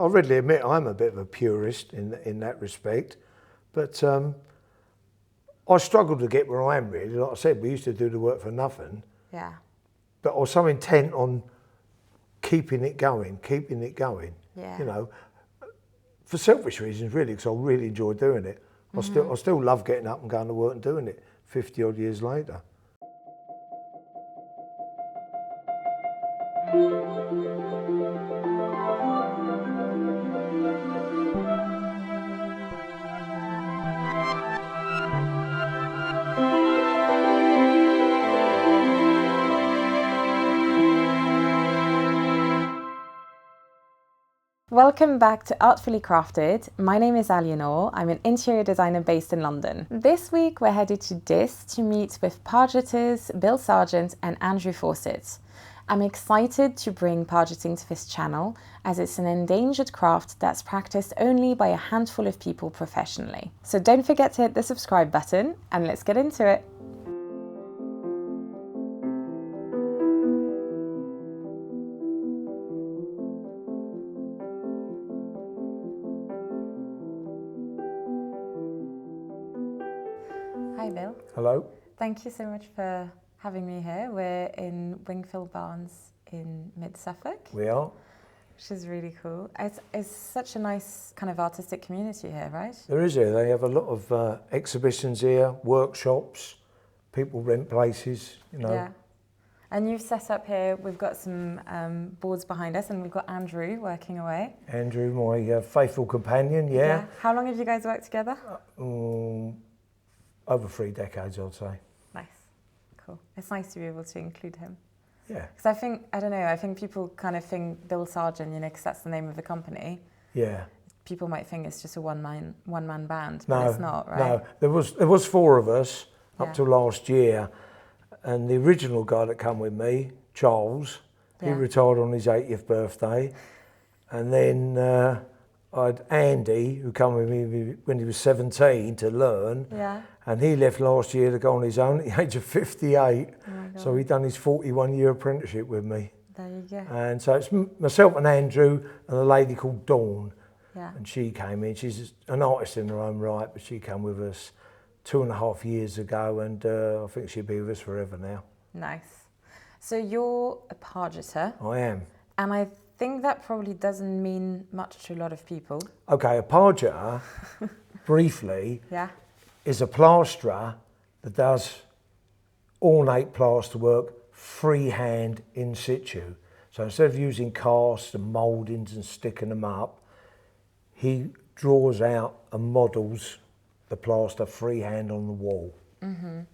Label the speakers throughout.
Speaker 1: I readily admit I'm a bit of a purist in that respect, but I struggled to get where I am really. Like I said, we used to do the work for nothing.
Speaker 2: Yeah.
Speaker 1: But I was so intent on keeping it going.
Speaker 2: Yeah.
Speaker 1: You know, for selfish reasons really, because I really enjoy doing it. I still love getting up and going to work and doing it 50 odd years later.
Speaker 2: Welcome back to Artfully Crafted. My name is Alienor. I'm an interior designer based in London. This week we're headed to Diss to meet with pargetters Bill Sargent and Andrew Fawcett. I'm excited to bring pargetting to this channel as it's an endangered craft that's practiced only by a handful of people professionally. So don't forget to hit the subscribe button and let's get into it. Hi Bill.
Speaker 1: Hello.
Speaker 2: Thank you so much for having me here. We're in Wingfield Barns in mid-Suffolk.
Speaker 1: We are.
Speaker 2: Which is really cool. It's such a nice kind of artistic community here, right?
Speaker 1: There is here. They have a lot of exhibitions here, workshops, people rent places, you know.
Speaker 2: Yeah. And you've set up here, we've got some boards behind us and we've got Andrew working away.
Speaker 1: Andrew, my faithful companion, yeah.
Speaker 2: How long have you guys worked together?
Speaker 1: Over 3 decades, I'd say.
Speaker 2: Nice. Cool. It's nice to be able to include him.
Speaker 1: Yeah.
Speaker 2: Because I think, I don't know, I think people kind of think Bill Sargent, you know, because that's the name of the company.
Speaker 1: Yeah.
Speaker 2: People might think it's just a one-man band, but it's not, right?
Speaker 1: No, there was 4 of us up till last year, and the original guy that came with me, Charles, he retired on his 80th birthday, and then I had Andy, who came with me when he was 17 to learn, and he left last year to go on his own at the age of 58. So he'd done his 41-year apprenticeship with me.
Speaker 2: There you go.
Speaker 1: And so it's myself and Andrew and a lady called Dawn.
Speaker 2: Yeah.
Speaker 1: And she came in. She's an artist in her own right, but she came with us 2.5 years ago, and I think she'll be with us forever now.
Speaker 2: Nice. So you're a pargetter.
Speaker 1: I am.
Speaker 2: And I think that probably doesn't mean much to a lot of people.
Speaker 1: Okay, a pargetter, briefly, is a plasterer that does ornate plasterwork freehand in situ. So instead of using casts and mouldings and sticking them up, he draws out and models the plaster freehand on the wall.
Speaker 2: And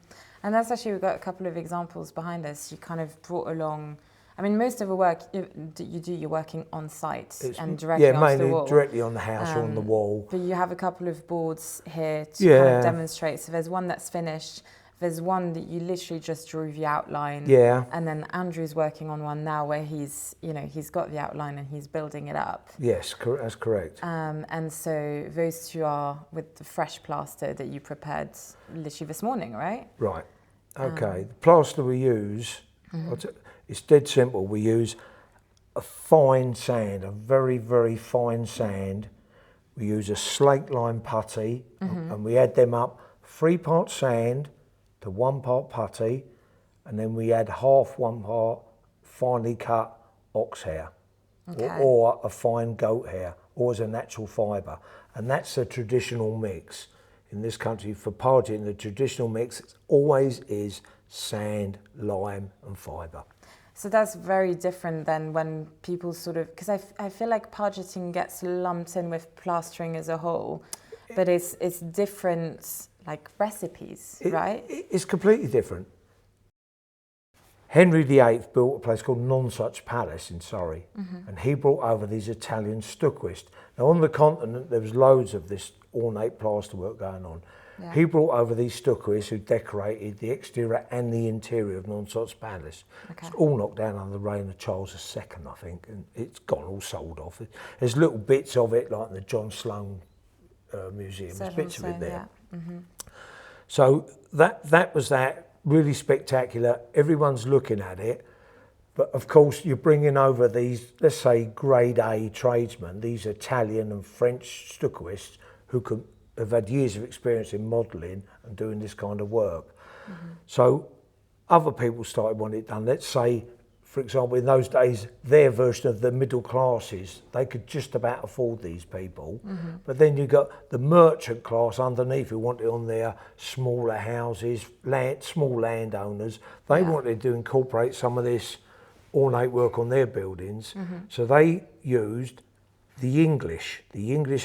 Speaker 2: that's actually, we've got a couple of examples behind us. You kind of brought along, I mean, most of the work you're working on site and directly onto the wall.
Speaker 1: Mainly directly on the house or on the wall.
Speaker 2: But you have a couple of boards here to kind of demonstrate. So there's one that's finished. There's one that you literally just drew the outline.
Speaker 1: Yeah.
Speaker 2: And then Andrew's working on one now where he's got the outline and he's building it up.
Speaker 1: Yes, that's correct.
Speaker 2: And so those 2 are with the fresh plaster that you prepared literally this morning, right?
Speaker 1: Right. Okay. The plaster we use, it's dead simple. We use a fine sand, a very, very fine sand. We use a slate lime putty, and we add them up 3 parts sand to 1 part putty, and then we add half 1 part finely cut ox hair, or a fine goat hair, or as a natural fibre. And that's a traditional mix. In this country, for pargeting, the traditional mix always is sand, lime and fibre.
Speaker 2: So that's very different than when people sort of, because I feel like pargeting gets lumped in with plastering as a whole, but it's different, like recipes, right?
Speaker 1: It's completely different. Henry VIII built a place called Nonsuch Palace in Surrey, and he brought over these Italian stuckists. Now on the continent there was loads of this ornate plasterwork going on. He brought over these stuckists who decorated the exterior and the interior of Nonsuch Palace. It's all knocked down under the reign of Charles II, I think, and it's gone all sold off. There's little bits of it, like in the John Sloane Museum. There's bits of it there. So that was that, really spectacular. Everyone's looking at it, But of course, you're bringing over these, let's say, grade A tradesmen, these Italian and French stuccoists who have had years of experience in modelling and doing this kind of work. So other people started wanting it done. Let's say, for example, in those days, their version of the middle classes, they could just about afford these people. But then you got the merchant class underneath who wanted on their smaller houses, small landowners. They wanted to incorporate some of this ornate work on their buildings. So they used the English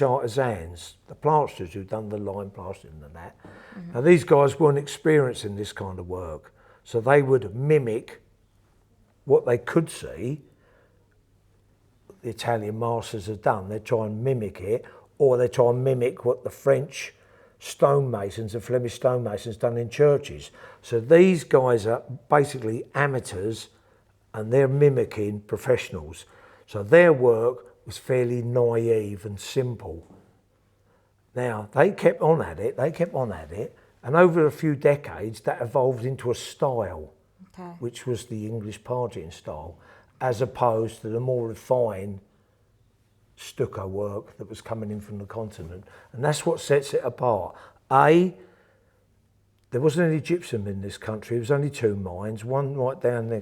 Speaker 1: artisans, the plasterers who'd done the lime plastering and that. Now these guys weren't experienced in this kind of work. So they would mimic what they could see the Italian masters had done. They'd try and mimic it, or they try and mimic what the French stonemasons and Flemish stonemasons done in churches. So these guys are basically amateurs and they're mimicking professionals. So their work was fairly naive and simple. Now, they kept on at it, and over a few decades that evolved into a style, which was the English Pargetting style, as opposed to the more refined stucco work that was coming in from the continent. And that's what sets it apart. There wasn't any gypsum in this country. There was only 2 mines, one right down near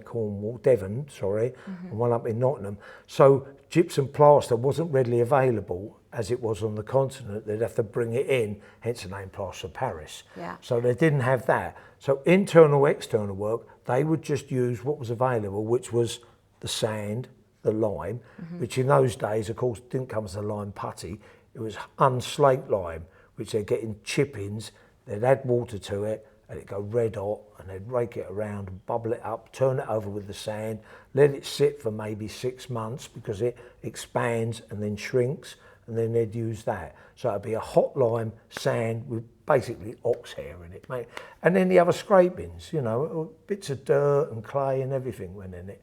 Speaker 1: Devon, and one up in Nottingham. So gypsum plaster wasn't readily available as it was on the continent. They'd have to bring it in, hence the name Plaster of Paris. So they didn't have that. So internal, external work, they would just use what was available, which was the sand, the lime, which in those days, of course, didn't come as a lime putty. It was unslaked lime, which they'd get in chippings. They'd add water to it and it'd go red hot, and they'd rake it around and bubble it up, turn it over with the sand, let it sit for maybe 6 months because it expands and then shrinks, and then they'd use that. So it'd be a hot lime sand with basically ox hair in it, mate. And then the other scrapings, you know, bits of dirt and clay and everything went in it.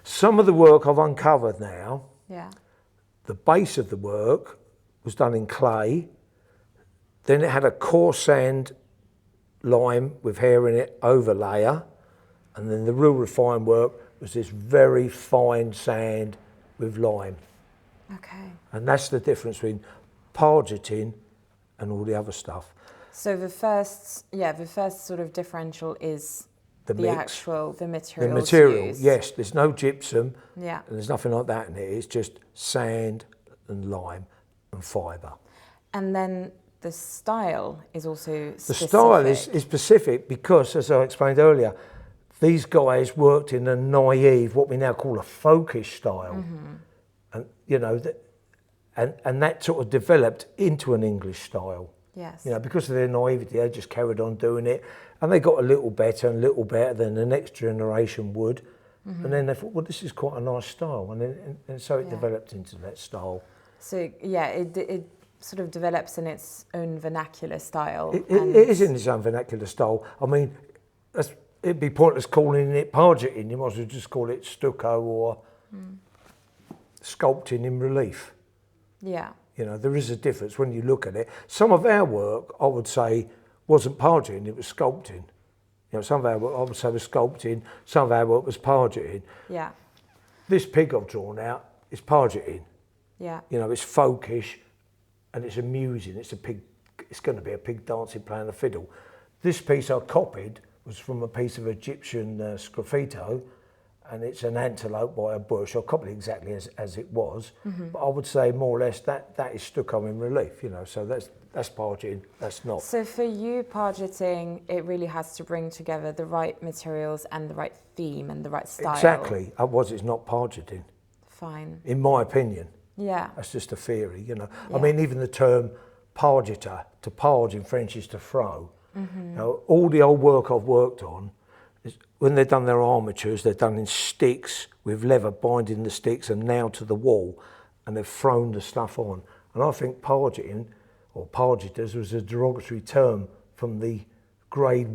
Speaker 1: Some of the work I've uncovered now, the base of the work was done in clay. Then it had a coarse sand lime with hair in it overlayer, and then the real refined work was this very fine sand with lime. And that's the difference between Pargetting and all the other stuff.
Speaker 2: So the first sort of differential is the material.
Speaker 1: The material,
Speaker 2: used.
Speaker 1: yes. There's no gypsum,
Speaker 2: and
Speaker 1: there's nothing like that in it. It's just sand and lime and fibre.
Speaker 2: And then the style is also specific.
Speaker 1: The style is specific because, as I explained earlier, these guys worked in a naive, what we now call a folkish style. And, you know, and that sort of developed into an English style. You know, because of their naivety, they just carried on doing it. And they got a little better than the next generation would. And then they thought, well, this is quite a nice style. And so it developed into that style.
Speaker 2: So, it sort of develops in its own vernacular style.
Speaker 1: It is in its own vernacular style. I mean, it'd be pointless calling it Pargetting. You might as well just call it stucco or sculpting in relief. You know, there is a difference when you look at it. Some of our work, I would say, wasn't Pargetting, it was sculpting. You know, some of our work, I would say, was sculpting, some of our work was Pargetting. This pig I've drawn out is Pargetting. You know, it's folkish and it's amusing. It's going to be a pig dancing, playing the fiddle. This piece I copied was from a piece of Egyptian sgraffito, and it's an antelope by a bush. I copied it exactly as it was, but I would say more or less that is stucco in relief, you know, so that's Pargetting, that's not.
Speaker 2: So for you, Pargetting, it really has to bring together the right materials and the right theme and the right style.
Speaker 1: Exactly, otherwise it's not Pargetting.
Speaker 2: Fine.
Speaker 1: In my opinion. That's just a theory, you know. I mean, even the term pargeter, to parge in French is to throw. Now, all the old work I've worked on, when they've done their armatures, they're done in sticks with leather binding the sticks and nailed to the wall, and they've thrown the stuff on. And I think Pargetting, or Pargeters, was a derogatory term from the grade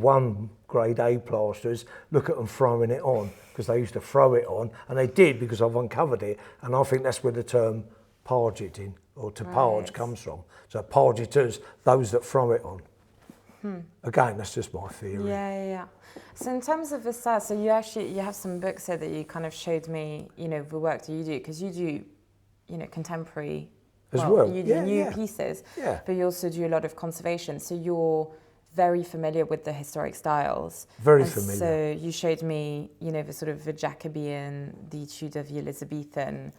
Speaker 1: A plasterers. Look at them throwing it on, because they used to throw it on, and they did because I've uncovered it, and I think that's where the term Pargetting, or to parge, comes from. So Pargeters, those that throw it on. Again, that's just my theory.
Speaker 2: Yeah. So in terms of the style, so you have some books here that you kind of showed me, you know, the work that you do, because you do, you know, contemporary
Speaker 1: As well.
Speaker 2: You do new pieces, but you also do a lot of conservation. So you're very familiar with the historic styles.
Speaker 1: Very familiar.
Speaker 2: So you showed me, you know, the sort of the Jacobean, the Tudor, the Elizabethan.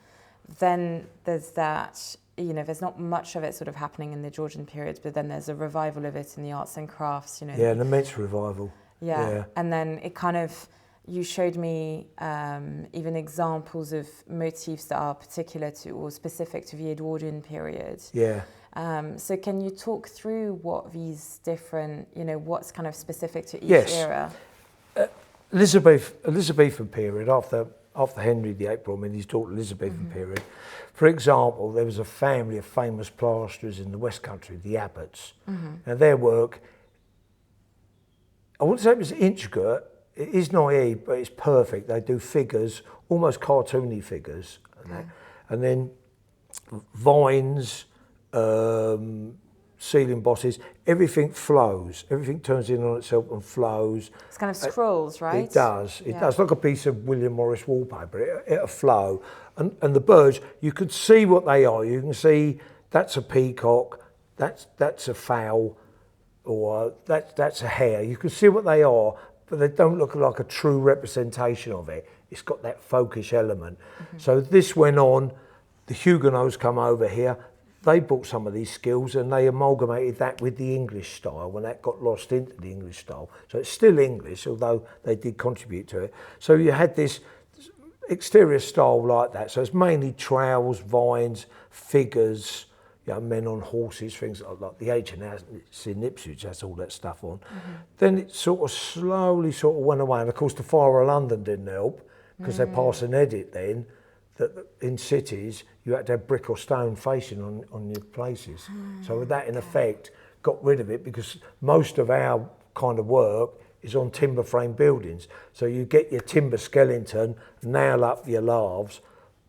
Speaker 2: Then there's that, you know, there's not much of it sort of happening in the Georgian period, but then there's a revival of it in the arts and crafts, you know.
Speaker 1: Yeah, an immense revival.
Speaker 2: Yeah. And then it kind of, you showed me even examples of motifs that are particular to or specific to the Edwardian period.
Speaker 1: Yeah.
Speaker 2: So can you talk through what these different, you know, what's kind of specific to each era?
Speaker 1: Elizabethan period, after Henry VIII brought him in, his daughter Elizabethan period. For example, there was a family of famous plasterers in the West Country, the Abbots. Now their work, I wouldn't say it was intricate, it is naive, but it's perfect. They do figures, almost cartoony figures. And then vines, ceiling bosses, everything flows. Everything turns in on itself and flows.
Speaker 2: It's kind of scrolls, right?
Speaker 1: It does. It does. Like a piece of William Morris wallpaper. It'll flow. And the birds, you could see what they are. You can see that's a peacock, that's a fowl, or that's a hare. You can see what they are, but they don't look like a true representation of it. It's got that folkish element. So this went on. The Huguenots come over here. They brought some of these skills and they amalgamated that with the English style when that got lost into the English style. So it's still English, although they did contribute to it. So you had this exterior style like that. So it's mainly trowels, vines, figures, you know, men on horses, things like the H&S in Ipswich, that's all that stuff on. Then it sort of slowly went away. And of course the Fire of London didn't help because they passed an edit then that in cities you had to have brick or stone facing on your places. So that in effect got rid of it because most of our kind of work is on timber frame buildings. So you get your timber skeleton, nail up your laths,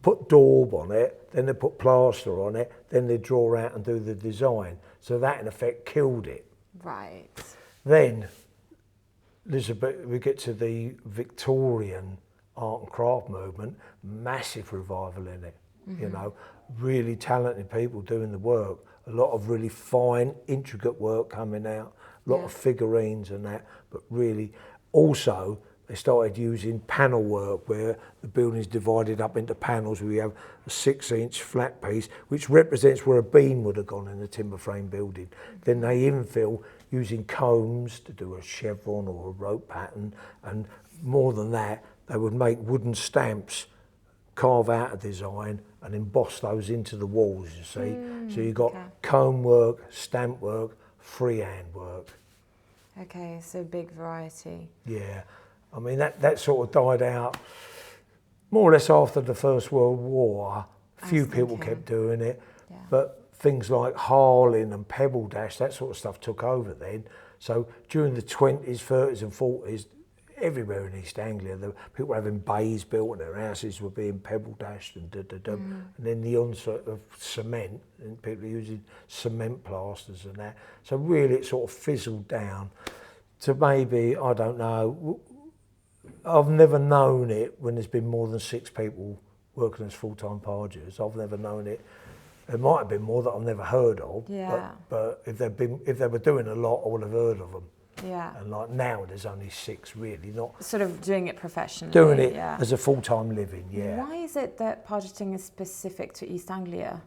Speaker 1: put daub on it, then they put plaster on it, then they draw out and do the design. So that in effect killed it.
Speaker 2: Right.
Speaker 1: Then Elizabeth, we get to the Victorian art and craft movement, massive revival in it. You know, really talented people doing the work, a lot of really fine, intricate work coming out, a lot of figurines and that, but really also they started using panel work where the building's divided up into panels. We have a 6-inch flat piece, which represents where a beam would have gone in a timber frame building. Then they infill using combs to do a chevron or a rope pattern, and more than that, they would make wooden stamps, carve out a design and emboss those into the walls, you see. So you've got comb work, stamp work, freehand work.
Speaker 2: Okay, so big variety.
Speaker 1: Yeah, I mean that sort of died out more or less after the First World War. A few people kept doing it, but things like Harling and Pebble Dash, that sort of stuff took over then. So during the 20s, 30s and 40s, everywhere in East Anglia, the people were having bays built and their houses were being pebble dashed and and then the onset of cement, and people were using cement plasters and that. So really it sort of fizzled down to maybe, I don't know, I've never known it when there's been more than 6 people working as full-time pargers. I've never known it. There might have been more that I've never heard of, but if they were doing a lot, I would have heard of them.
Speaker 2: Yeah.
Speaker 1: And like now there's only 6 really, not
Speaker 2: sort of doing it professionally.
Speaker 1: Doing it as a full-time living,
Speaker 2: Why is it that pargetting is specific to East Anglia?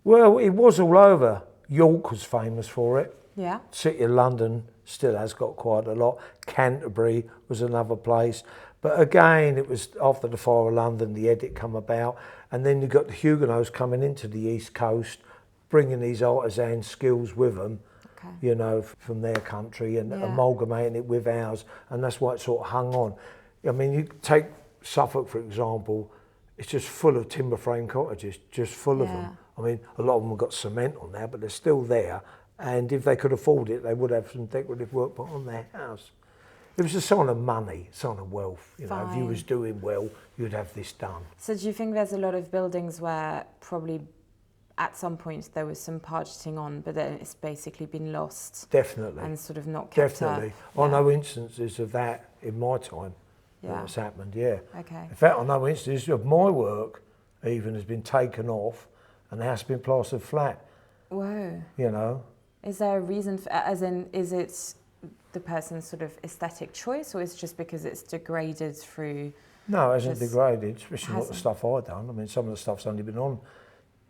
Speaker 1: Well, it was all over. York was famous for it.
Speaker 2: Yeah.
Speaker 1: City of London still has got quite a lot. Canterbury was another place. But again, it was after the Fire of London, the edit come about. And then you got the Huguenots coming into the East Coast, bringing these artisan skills with them. You know, from their country and amalgamating it with ours, and that's why it sort of hung on. I mean, you take Suffolk, for example, it's just full of timber frame cottages, just full of them. I mean, a lot of them have got cement on there, but they're still there, and if they could afford it, they would have some decorative work put on their house. It was a sign of money, a sign of wealth. You know, if you was doing well, you'd have this done.
Speaker 2: So do you think there's a lot of buildings where probably at some point there was some pargeting on, but then it's basically been lost.
Speaker 1: Definitely.
Speaker 2: And sort of not kept up.
Speaker 1: Definitely. I know instances of that in my time.
Speaker 2: Yeah.
Speaker 1: That's happened, yeah.
Speaker 2: Okay.
Speaker 1: In fact, I know instances of my work even has been taken off and the house has been plastered flat.
Speaker 2: Whoa.
Speaker 1: You know.
Speaker 2: Is there a reason for, as in, is it the person's sort of aesthetic choice, or is it just because it's degraded through?
Speaker 1: No, it hasn't degraded, especially not the stuff I've done. I mean, some of the stuff's only been on,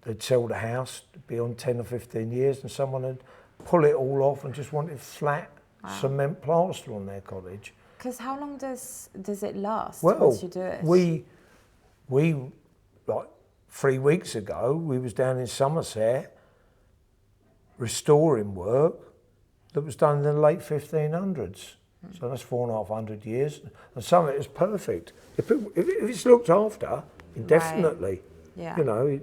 Speaker 1: they'd sell the house, be on 10 or 15 years, and someone would pull it all off and just wanted flat cement plaster on their cottage.
Speaker 2: Because how long does it last
Speaker 1: well,
Speaker 2: once you do it?
Speaker 1: We like 3 weeks ago, we was down in Somerset restoring work that was done in the late 1500s. So that's 450 years, and some of it is perfect. If it's looked after, indefinitely,
Speaker 2: Yeah.
Speaker 1: you know.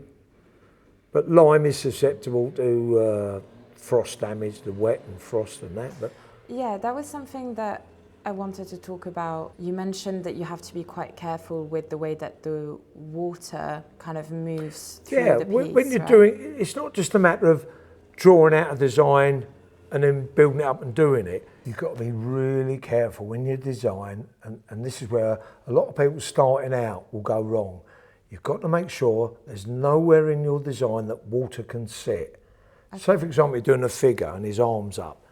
Speaker 1: But lime is susceptible to frost damage, the wet and frost and that. But
Speaker 2: yeah, that was something that I wanted to talk about. You mentioned that you have to be quite careful with the way that the water kind of moves through the piece.
Speaker 1: When you're doing, it's not just a matter of drawing out a design and then building it up and doing it. You've got to be really careful when you design, and this is where a lot of people starting out will go wrong. You've got to make sure there's nowhere in your design that water can sit. Okay. Say, for example, you're doing a figure and his arm's up.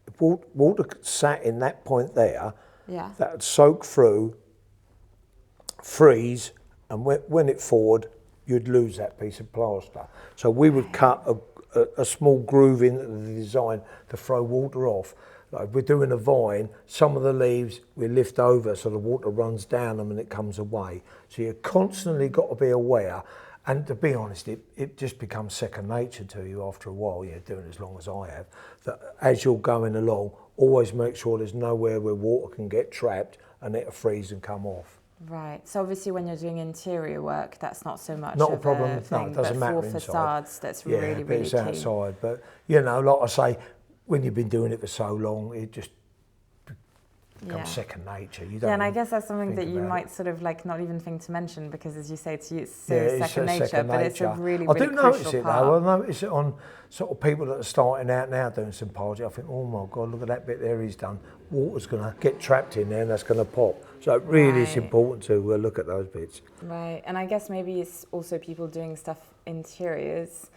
Speaker 1: If water sat in that point there, that would soak through, freeze, and when it thawed, you'd lose that piece of plaster. So we would cut a small groove into the design to throw water off. Like if we're doing a vine, some of the leaves we lift over so the water runs down them and it comes away. So you've constantly got to be aware, and to be honest, it just becomes second nature to you after a while. You're doing it as long as I have, that as you're going along, always make sure there's nowhere where water can get trapped and it'll freeze and come off.
Speaker 2: Right. So obviously, when you're doing interior work, that's not so much
Speaker 1: not
Speaker 2: of
Speaker 1: a problem.
Speaker 2: a thing,
Speaker 1: No, it doesn't matter
Speaker 2: for
Speaker 1: inside.
Speaker 2: facades, that's
Speaker 1: yeah,
Speaker 2: really,
Speaker 1: but
Speaker 2: really
Speaker 1: it's
Speaker 2: key.
Speaker 1: outside. But you know, like I say, when you've been doing it for so long, it just becomes second nature. You don't.
Speaker 2: Yeah, and I guess that's something that you might
Speaker 1: it.
Speaker 2: sort of like not even think to mention, because as you say, to you it's
Speaker 1: second
Speaker 2: nature, but it's a really,
Speaker 1: I
Speaker 2: really
Speaker 1: do notice
Speaker 2: crucial
Speaker 1: it
Speaker 2: part.
Speaker 1: though. I notice it on sort of people that are starting out now doing some pargeting. I think, oh my God, look at that bit there he's done. Water's going to get trapped in there and that's going to pop. So it really is important to look at those bits.
Speaker 2: Right, and I guess maybe it's also people doing stuff interiors,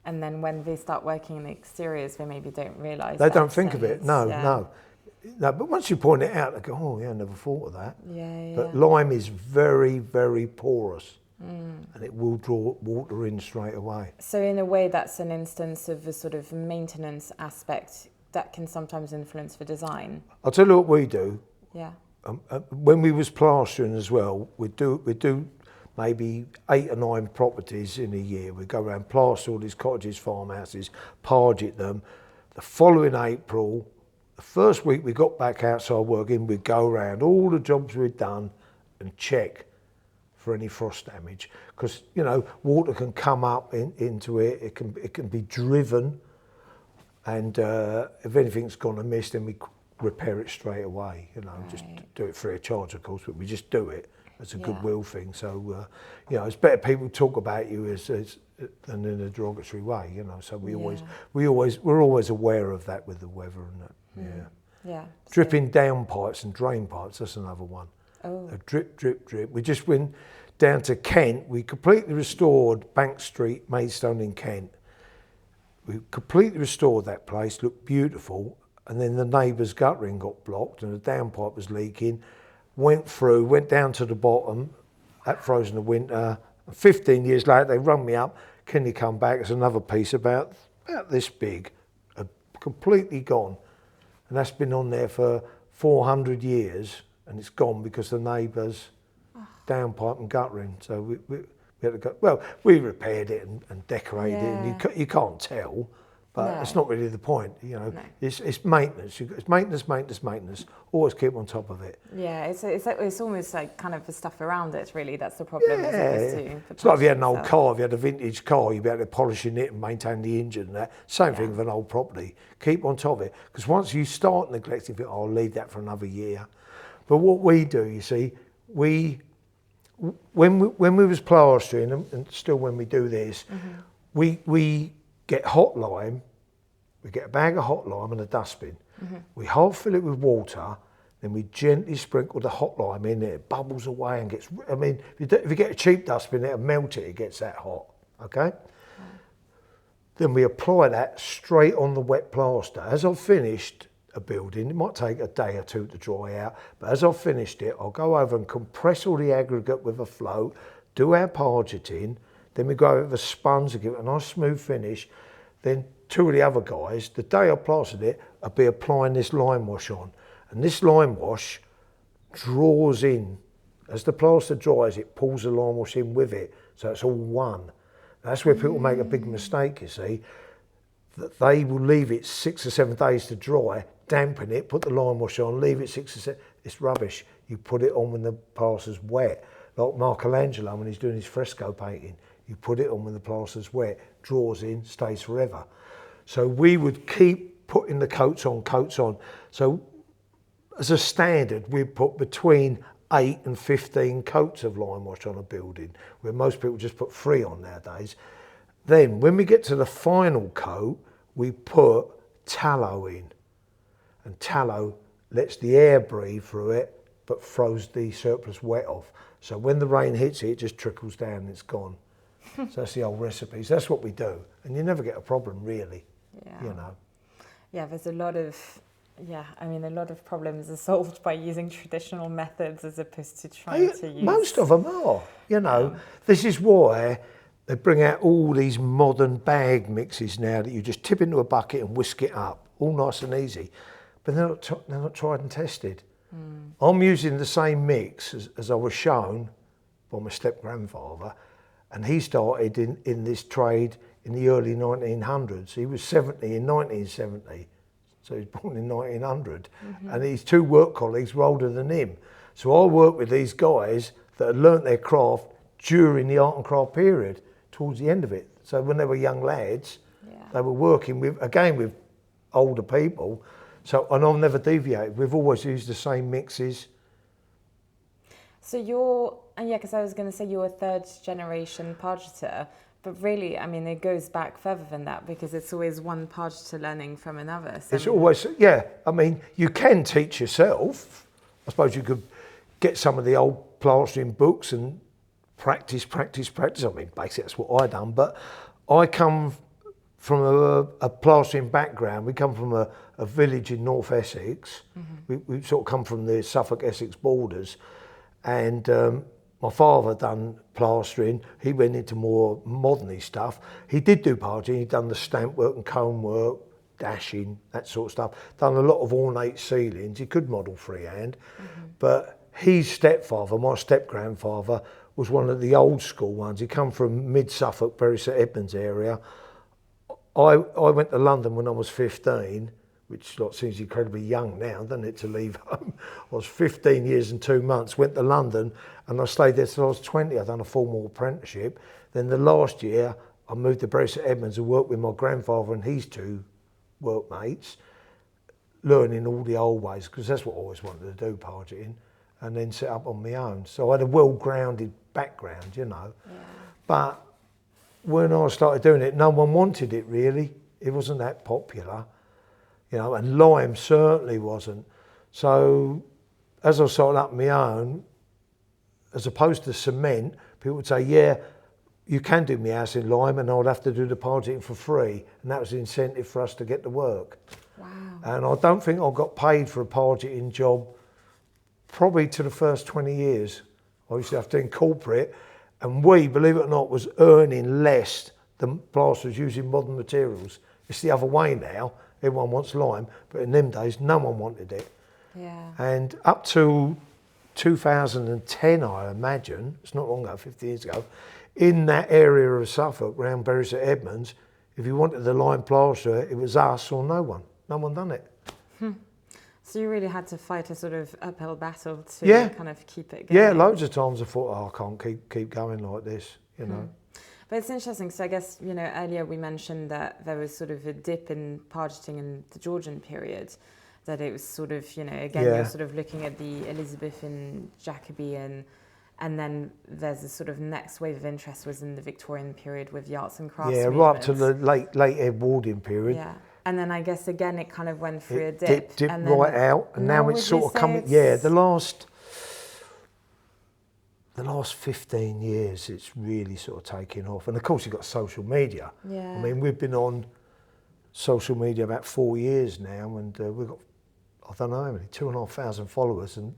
Speaker 2: and then when they start working in the exteriors, they maybe don't realise.
Speaker 1: They don't think of it. No. But once you point it out, they go, oh yeah, I never thought of that.
Speaker 2: Yeah.
Speaker 1: But lime is very, very porous, and it will draw water in straight away.
Speaker 2: So in a way, that's an instance of a sort of maintenance aspect that can sometimes influence the design.
Speaker 1: I'll tell you what we do.
Speaker 2: Yeah.
Speaker 1: When we was plastering as well, we do maybe 8 or 9 properties in a year. We go around, plaster all these cottages, farmhouses, parget them. The following April, the first week we got back outside working, we'd go around all the jobs we'd done and check for any frost damage. Because, you know, water can come up into it, it can be driven, and if anything's gone amiss, then we repair it straight away, you know, just do it free of charge, of course, but we just do it. It's a goodwill thing. So, you know, it's better people talk about you as than in a derogatory way, you know. So we're always aware of that with the weather and that.
Speaker 2: Yeah.
Speaker 1: Dripping down pipes and drain pipes, that's another one.
Speaker 2: Oh.
Speaker 1: Drip, drip, drip. We just went down to Kent. We completely restored Bank Street, Maidstone in Kent. We completely restored that place, looked beautiful. And then the neighbour's guttering got blocked and the downpipe was leaking. Went down to the bottom, that froze in the winter. 15 years later, they rung me up. Can you come back? It's another piece about this big, completely gone. And that's been on there for 400 years, and it's gone because the neighbours downpipe and guttering. So we had to go. Well, we repaired it and decorated it, and you can't tell. But it's not really the point, you know. No. It's maintenance. It's maintenance. Always keep on top of it.
Speaker 2: Yeah, it's almost like kind of the stuff around it, really. That's the problem.
Speaker 1: Yeah.
Speaker 2: It's
Speaker 1: like if you had an old car, if you had a vintage car, you'd be able to polishing it and maintain the engine and that. Same thing with an old property. Keep on top of it. Because once you start neglecting it, I'll leave that for another year. But what we do, you see, when we was plastering, and still when we do this, we get hot lime, we get a bag of hot lime and a dustbin. We half fill it with water, then we gently sprinkle the hot lime in it. It bubbles away and gets, I mean, if you get a cheap dustbin, it'll melt it, it gets that hot, okay? Then we apply that straight on the wet plaster. As I've finished a building, it might take a day or two to dry out, but as I've finished it, I'll go over and compress all the aggregate with a float, do our pargeting, then we go over with a sponge and give it a nice smooth finish. Then two of the other guys, the day I plastered it, I'll be applying this lime wash on. And this lime wash draws in, as the plaster dries, it pulls the lime wash in with it, so it's all one. That's where people make a big mistake, you see, that they will leave it 6 or 7 days to dry, dampen it, put the lime wash on, leave it 6 or 7, it's rubbish. You put it on when the plaster's wet, like Michelangelo when he's doing his fresco painting. You put it on when the plaster's wet, draws in, stays forever. So we would keep putting the coats on. So as a standard, we put between 8 and 15 coats of lime wash on a building, where most people just put 3 on nowadays. Then when we get to the final coat, we put tallow in. And tallow lets the air breathe through it, but throws the surplus wet off. So when the rain hits it, it just trickles down and it's gone. So that's the old recipes. That's what we do. And you never get a problem, really, you know.
Speaker 2: Yeah, there's a lot of problems are solved by using traditional methods as opposed to trying to use...
Speaker 1: Most of them are, you know. This is why they bring out all these modern bag mixes now that you just tip into a bucket and whisk it up, all nice and easy. But they're not tried and tested. I'm using the same mix as I was shown by my step-grandfather, and he started in this trade in the early 1900s. He was 70 in 1970. So he was born in 1900, and his 2 work colleagues were older than him. So I worked with these guys that had learnt their craft during the art and craft period, towards the end of it. So when they were young lads, they were working with older people. So, and I've never deviated. We've always used the same mixes.
Speaker 2: So because I was going to say you're a 3rd generation pargeter, but really, I mean, it goes back further than that because it's always one pargeter learning from another. So
Speaker 1: it's always, I mean, you can teach yourself. I suppose you could get some of the old plastering books and practice. I mean, basically that's what I done, but I come from a plastering background. We come from a village in North Essex. We sort of come from the Suffolk-Essex borders, and my father done plastering. He went into more modern stuff. He did do pargeting. He'd done the stamp work and comb work, dashing, that sort of stuff. Done a lot of ornate ceilings. He could model freehand. But his stepfather, my step-grandfather, was one of the old school ones. He come from mid-Suffolk, Bury St Edmunds area. I went to London when I was 15, which seems incredibly young now, doesn't it, to leave home. I was 15 years and 2 months, went to London, and I stayed there till I was 20. I'd done a formal apprenticeship. Then the last year, I moved to Bury St Edmunds and worked with my grandfather and his 2 workmates, learning all the old ways, because that's what I always wanted to do, pargeting, and then set up on my own. So I had a well-grounded background, you know. But when I started doing it, no one wanted it, really. It wasn't that popular. You know, and lime certainly wasn't. So as I started up my own, as opposed to cement, people would say, yeah, you can do my house in lime, and I'd have to do the pargeting for free. And that was the incentive for us to get to work.
Speaker 2: Wow.
Speaker 1: And I don't think I got paid for a pargeting job probably to the first 20 years. I used to have to incorporate, and we, believe it or not, was earning less than plasterers using modern materials. It's the other way now. Everyone wants lime, but in them days, no one wanted it. And up to 2010, I imagine, it's not long ago, 50 years ago, in that area of Suffolk, around Bury St Edmunds, if you wanted the lime plasterer, it was us or no one. No one done it.
Speaker 2: So you really had to fight a sort of uphill battle to kind of keep it going.
Speaker 1: Yeah, loads of times I thought, I can't keep going like this, you know.
Speaker 2: But it's interesting. So I guess, you know, earlier we mentioned that there was sort of a dip in pargeting in the Georgian period, that it was sort of, you know, again, you're sort of looking at the Elizabethan, Jacobean And then there's a sort of next wave of interest was in the Victorian period with the arts and crafts.
Speaker 1: Yeah,
Speaker 2: movement.
Speaker 1: right up to the late Edwardian period.
Speaker 2: Yeah. And then I guess again it kind of went through a dip.
Speaker 1: Dipped
Speaker 2: and
Speaker 1: right out, and now it's sort of coming. Yeah, the last 15 years, it's really sort of taking off. And of course, you've got social media.
Speaker 2: Yeah.
Speaker 1: I mean, we've been on social media about 4 years now, and we've got, I don't know how many, 2,500 followers. And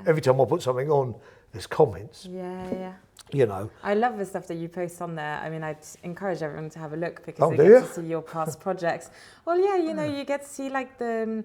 Speaker 1: every time I put something on, there's comments.
Speaker 2: Yeah.
Speaker 1: You know.
Speaker 2: I love the stuff that you post on there. I mean, I'd encourage everyone to have a look because they get to see your past projects. Well, yeah, you know, you get to see like the,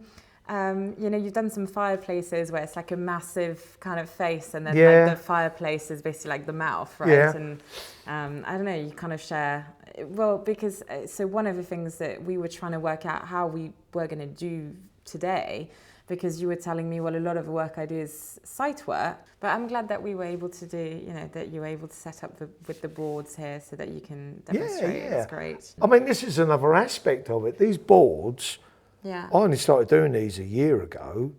Speaker 2: you know, you've done some fireplaces where it's like a massive kind of face, and then like the fireplace is basically like the mouth, right?
Speaker 1: Yeah.
Speaker 2: And I don't know, you kind of share, well, because so one of the things that we were trying to work out how we were going to do today, because you were telling me, well, a lot of the work I do is site work, but I'm glad that we were able to do, you know, that you were able to set up with the boards here so that you can demonstrate. Yeah. It's great.
Speaker 1: I mean, this is another aspect of it. These boards, I only started doing these a year ago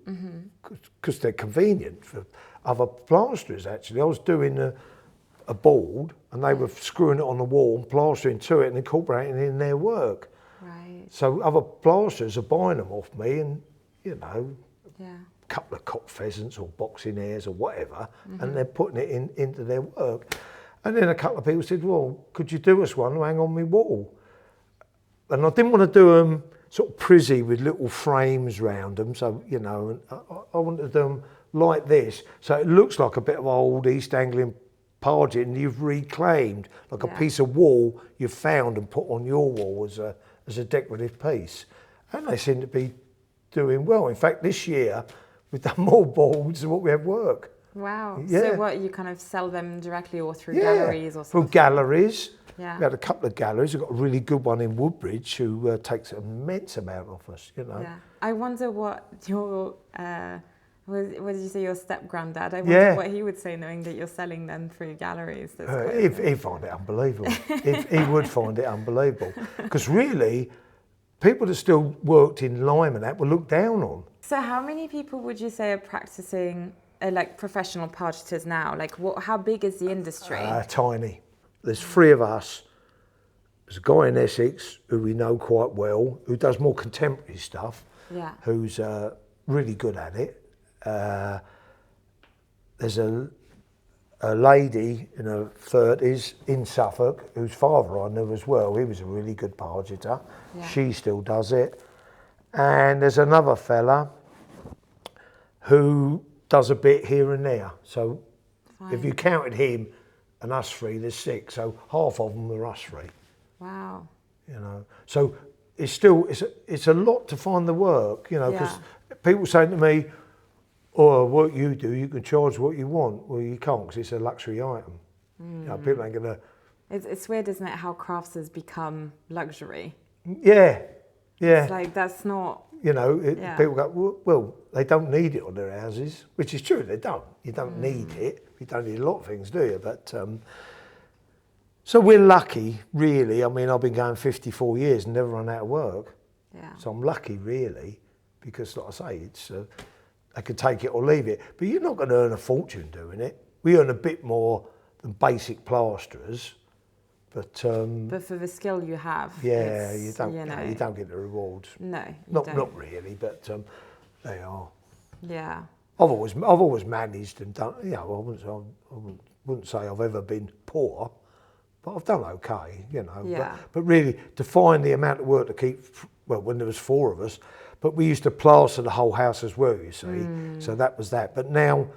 Speaker 1: because they're convenient for other plasterers, actually. I was doing a board and they were screwing it on the wall and plastering to it and incorporating it in their work.
Speaker 2: Right.
Speaker 1: So other plasterers are buying them off me and, you know, a couple of cock pheasants or boxing hares or whatever, and they're putting it into their work. And then a couple of people said, well, could you do us one to hang on my wall? And I didn't want to do them sort of prizzy with little frames round them, so, you know, I wanted to do them like this, so it looks like a bit of old East Anglian Pargetting you've reclaimed, like a piece of wall you've found and put on your wall as a decorative piece. And they seem to be doing well. In fact, this year we've done more boards than what we have work.
Speaker 2: Wow.
Speaker 1: Yeah.
Speaker 2: So what, you kind of sell them directly or through galleries or something?
Speaker 1: Through galleries.
Speaker 2: Yeah.
Speaker 1: We had a couple of galleries. We've got a really good one in Woodbridge who takes an immense amount off us, you know.
Speaker 2: Yeah. I wonder what your, what did you say, your step-granddad? I wonder what he would say knowing that you're selling them through galleries.
Speaker 1: He'd find it unbelievable. he would find it unbelievable. Because really, people that still worked in lime and that were looked down on.
Speaker 2: So how many people would you say are practicing like professional pargeters now? Like how big is the industry?
Speaker 1: Tiny. There's 3 of us. There's a guy in Essex who we know quite well, who does more contemporary stuff, who's really good at it. There's a lady in her 30s in Suffolk whose father I knew as well. He was a really good pargeter. She still does it. And there's another fella who does a bit here and there. So if you counted him and us 3, there's 6. So half of them are us 3.
Speaker 2: Wow.
Speaker 1: You know, so it's still, it's a lot to find the work, you know, because people saying to me, oh, what you do, you can charge what you want. Well, you can't because it's a luxury item. You know, people ain't going to...
Speaker 2: It's weird, isn't it, how crafts has become luxury?
Speaker 1: Yeah.
Speaker 2: It's like, that's not...
Speaker 1: You know, people go, well, they don't need it on their houses, which is true, they don't. You don't need it. You don't need a lot of things, do you? But, so we're lucky, really. I mean, I've been going 54 years and never run out of work.
Speaker 2: Yeah.
Speaker 1: So I'm lucky, really, because, like I say, it's... I could take it or leave it, but you're not going to earn a fortune doing it. We earn a bit more than basic plasterers, but
Speaker 2: for the skill you have,
Speaker 1: you don't get the rewards.
Speaker 2: No,
Speaker 1: not really, but they are.
Speaker 2: Yeah.
Speaker 1: I've always managed and done. You know, I wouldn't say I've ever been poor, but I've done okay. You know.
Speaker 2: Yeah.
Speaker 1: But really, to find the amount of work to keep. Well, when there was 4 of us. But we used to plaster the whole house as well, you see. So that was that. But now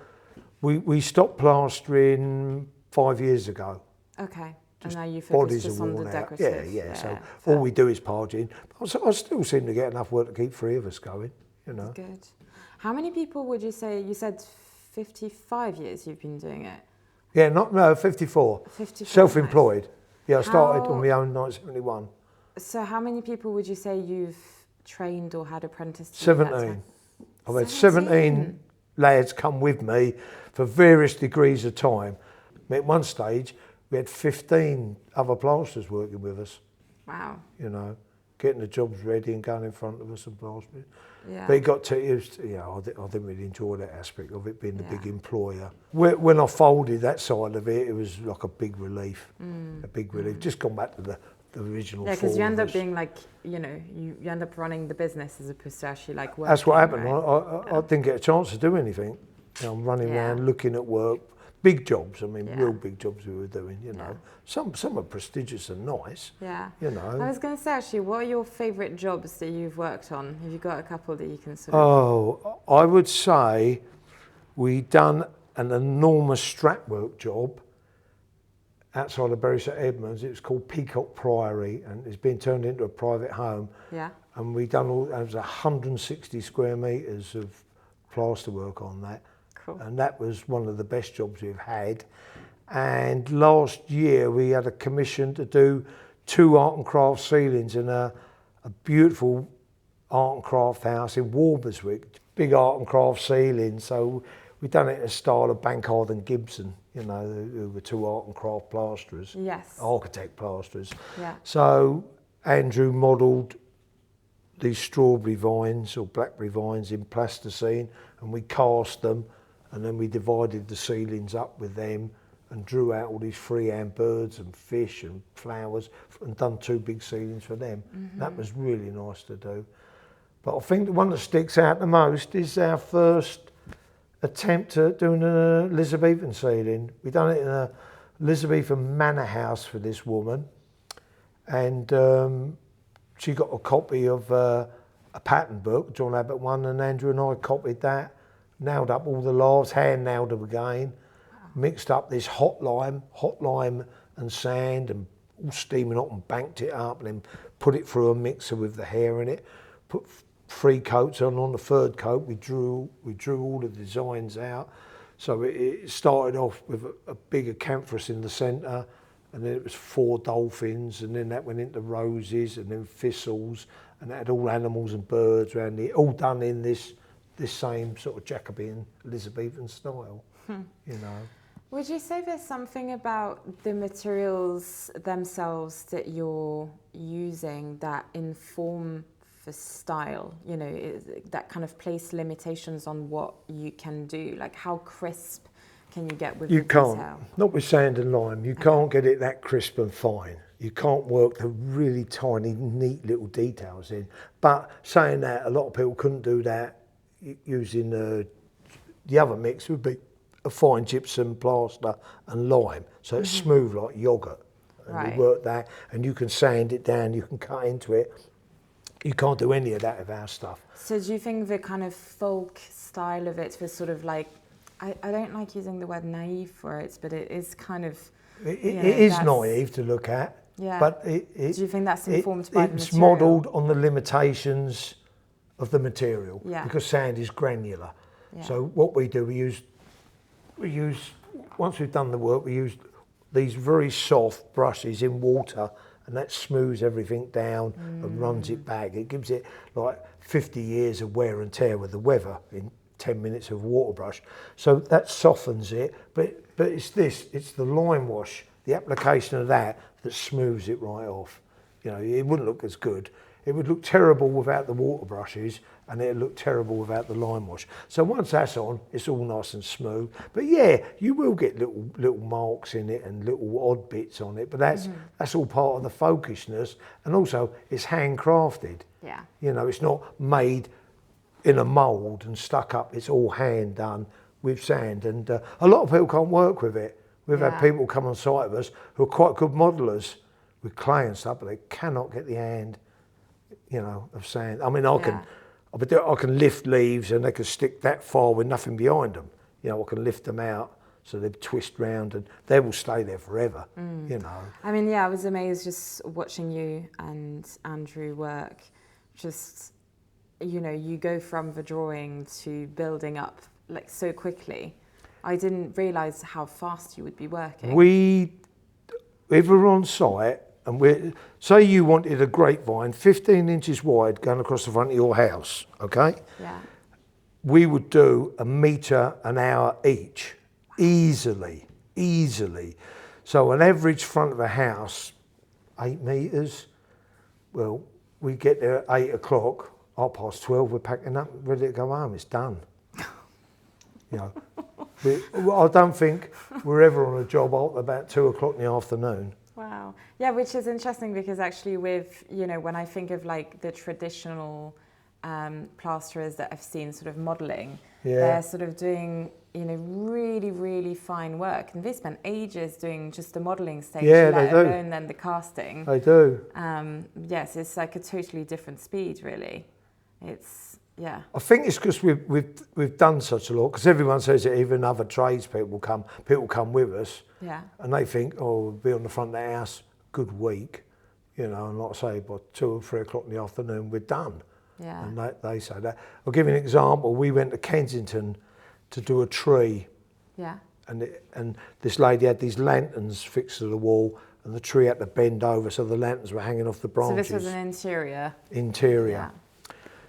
Speaker 1: we stopped plastering 5 years ago.
Speaker 2: Okay. And now you focus just on the decorative.
Speaker 1: Yeah. So all we do is pargeting. I still seem to get enough work to keep 3 of us going, you know.
Speaker 2: Good. How many people would you say, you said 55 years you've been doing it?
Speaker 1: Yeah, no, 54. 54. Self-employed. Nice. Yeah, I started on my own in 1971.
Speaker 2: So how many people would you say you've trained or had apprenticed?
Speaker 1: 17. I've had 17 lads come with me for various degrees of time. At one stage, we had 15 other plasterers working with us.
Speaker 2: Wow.
Speaker 1: You know, getting the jobs ready and going in front of us and plastering.
Speaker 2: Yeah.
Speaker 1: But it got to, I didn't really enjoy that aspect of it, being the big employer. When I folded that side of it, it was like a big relief. A big relief. Just gone back to the original.
Speaker 2: Yeah, because you end up being like, you end up running the business as opposed to actually like working.
Speaker 1: That's what happened.
Speaker 2: Right?
Speaker 1: I didn't get a chance to do anything. I'm running around looking at work. Big jobs, real big jobs we were doing, Some are prestigious and nice,
Speaker 2: I was going to say, actually, what are your favourite jobs that you've worked on? Have you got a couple that you can sort of...
Speaker 1: Oh, I would say we done an enormous strapwork job outside of Bury St Edmunds. It was called Peacock Priory, and it's been turned into a private home. Yeah. And we done it was 160 square metres of plasterwork on that. Cool. And that was one of the best jobs we've had. And last year we had a commission to do 2 art and craft ceilings in a beautiful art and craft house in Walberswick. Big art and craft ceiling. So we done it in a style of Bankard and Gibson, who were 2 art and craft plasterers. Yes. Architect plasterers. Yeah. So Andrew modelled these strawberry vines or blackberry vines in plasticine, and we cast them. And then we divided the ceilings up with them and drew out all these freehand birds and fish and flowers and done 2 big ceilings for them. That was really nice to do. But I think the one that sticks out the most is our first attempt at doing an Elizabethan ceiling. We done it in a Elizabethan manor house for this woman, and she got a copy of a pattern book, John Abbott one, and Andrew and I copied that. Nailed up all the laths, hand nailed them again, mixed up this hot lime and sand and all steaming hot and banked it up, and then put it through a mixer with the hair in it, put 3 coats on the 3rd coat, we drew all the designs out. So it started off with a big acanthus in the centre, and then it was 4 dolphins, and then that went into roses and then thistles, and it had all animals and birds around it, all done in this same sort of Jacobean Elizabethan style,
Speaker 2: Would you say there's something about the materials themselves that you're using that inform the style, that kind of place limitations on what you can do? Like how crisp can you get with the detail? You can't,
Speaker 1: not with sand and lime, you can't get it that crisp and fine. You can't work the really tiny, neat little details in. But saying that, a lot of people couldn't do that using the other mix would be a fine gypsum, plaster and lime, so it's smooth like yoghurt. And you work that, and you can sand it down, you can cut into it. You can't do any of that with our stuff.
Speaker 2: So do you think the kind of folk style of it was sort of like, I don't like using the word naive for it, but it is kind of...
Speaker 1: It is naive to look at, but
Speaker 2: do you think that's informed by the material?
Speaker 1: It's modelled on the limitations of the material, because sand is granular. So what we do, we use once we've done the work, we use these very soft brushes in water, and that smooths everything down and runs it back. It gives it like 50 years of wear and tear with the weather in 10 minutes of water brush. So that softens it, but it's the lime wash, the application of that smooths it right off. It wouldn't look as good. It would look terrible without the water brushes, and it'd look terrible without the lime wash. So once that's on, it's all nice and smooth. But yeah, you will get little marks in it and little odd bits on it, but that's all part of the folkishness. And also, it's handcrafted. Yeah. It's not made in a mould and stuck up. It's all hand done with sand. And a lot of people can't work with it. We've had people come on site with us who are quite good modellers with clay and stuff, but they cannot get the hand, of sand. I mean, I can lift leaves and they can stick that far with nothing behind them. I can lift them out so they twist round and they will stay there forever,
Speaker 2: I mean, I was amazed just watching you and Andrew work. Just, you go from the drawing to building up like so quickly. I didn't realise how fast you would be working.
Speaker 1: If we're on site, and say you wanted a grapevine 15 inches wide going across the front of your house, okay? Yeah. We would do 1 metre an hour each, easily. So an average front of a house, 8 metres, well, we get there at 8 o'clock, 12:30, we're packing up, ready to go home. It's done. You know, I don't think we're ever on a job after about 2 o'clock in the afternoon.
Speaker 2: Wow. Yeah, which is interesting because actually with, you know, when I think of like the traditional plasterers that I've seen sort of modelling, they're sort of doing, you know, really, really fine work. And they spend ages doing just the modelling stage, let alone then the casting.
Speaker 1: They do.
Speaker 2: Yes, it's like a totally different speed, really. It's, yeah.
Speaker 1: I think it's because we've done such a lot, because everyone says that even other tradespeople come with us, and they think, oh, we'll be on the front of the house, good week, you know, and like I say, by 2 or 3 o'clock in the afternoon, we're done. Yeah. And they say that. I'll give you an example. We went to Kensington to do a tree. Yeah. And this lady had these lanterns fixed to the wall, and the tree had to bend over, so the lanterns were hanging off the branches.
Speaker 2: So this was an interior?
Speaker 1: Interior. Yeah.